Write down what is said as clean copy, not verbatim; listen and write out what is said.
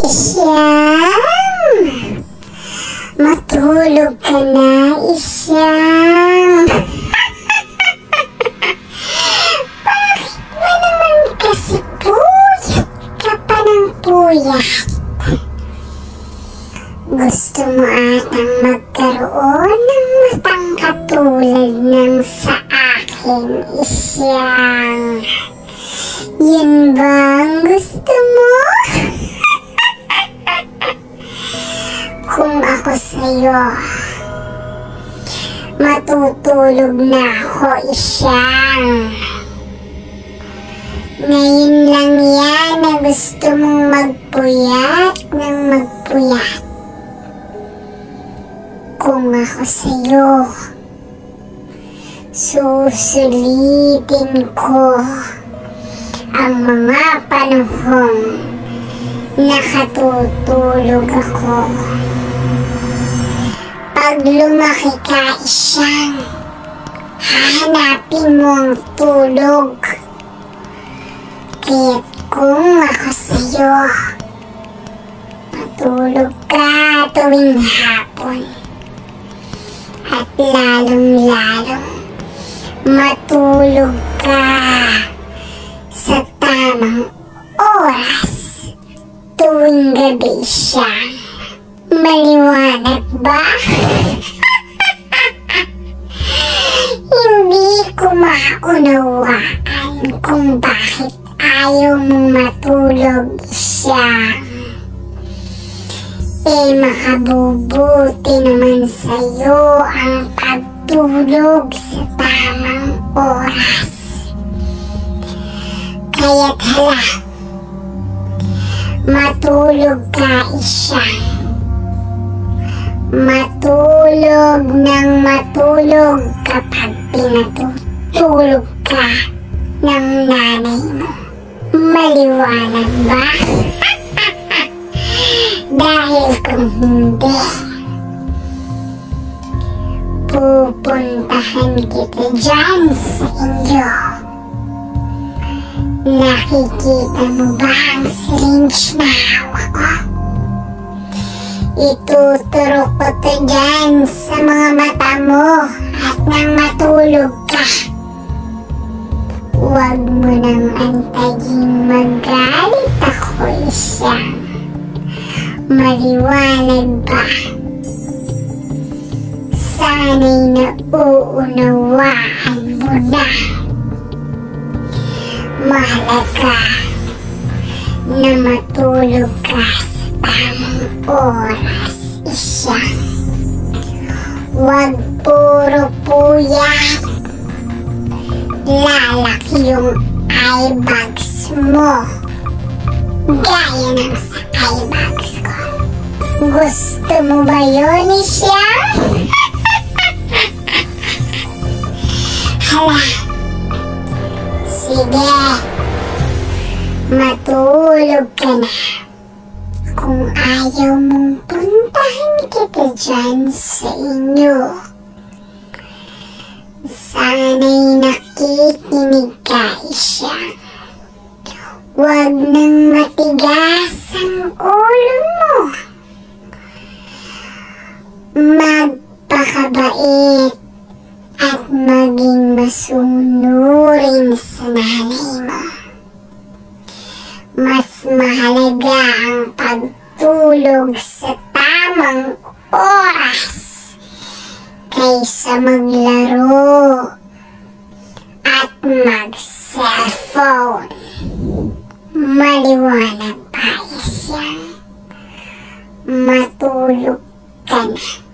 Isyang! Matulog ka na, Isyang! Bakit ba naman kasi puyat ka pa ng puyat? Gusto mo atang magkaroon ng matang katulad ng sa akin, Isyang. Yun ba ang gusto mo? Kung ako sa'yo, matutulog na ako, Isyang. Ngayon lang yan na gusto mong magpuyat ng magpuyat. Kung ako sa'yo, susulitin ko ang mga panahong nakatutulog ako. Pag lumaki ka, Isyang, hahanapin mo ang tulog. Kaya't kung ako sa'yo, matulog ka tuwing hapon. At lalong-lalong matulog ka sa tamang oras tuwing gabi, Isyang. Maliwanag ba? Hindi ko maunawaan kung bakit ayaw mong matulog, Isyang. Makabubuti naman sa'yo ang pagtulog sa tamang oras. Kaya't hala, matulog ka, Isyang. Matulog ng matulog kapag pinatutulog ka ng nanay mo. Maliwanag ba? Dahil kung hindi, pupuntahan kita dyan sa inyo. Nakikita mo ba ang syringe na hawak ko? Ituturo ko to dyan sa mga mata mo at nang matulog ka. Huwag mo nang antayin magalit ako, Isyang. Maliwanag ba? Sana'y nauunawaan mo na. Mahalaga na matulog ka sa tamang oras, Isyang. Huwag puro puyat. Lalaki yung eye bags mo, gaya ng sa eye bags ko. Gusto mo ba yun, Isyang? Hala, sige, matulog ka na. Kung ayaw mong puntahan kita dyan sa inyo, sana'y nakikinig ka, Isyang. Huwag nang matigas ang ulo mo. Magpakabait at maging masunurin sa nanay mo. Mas mahalaga ang pagtulog sa tamang oras kaysa maglaro at mag-cellphone. Maliwanag pa, Isyang. Matulog ka na.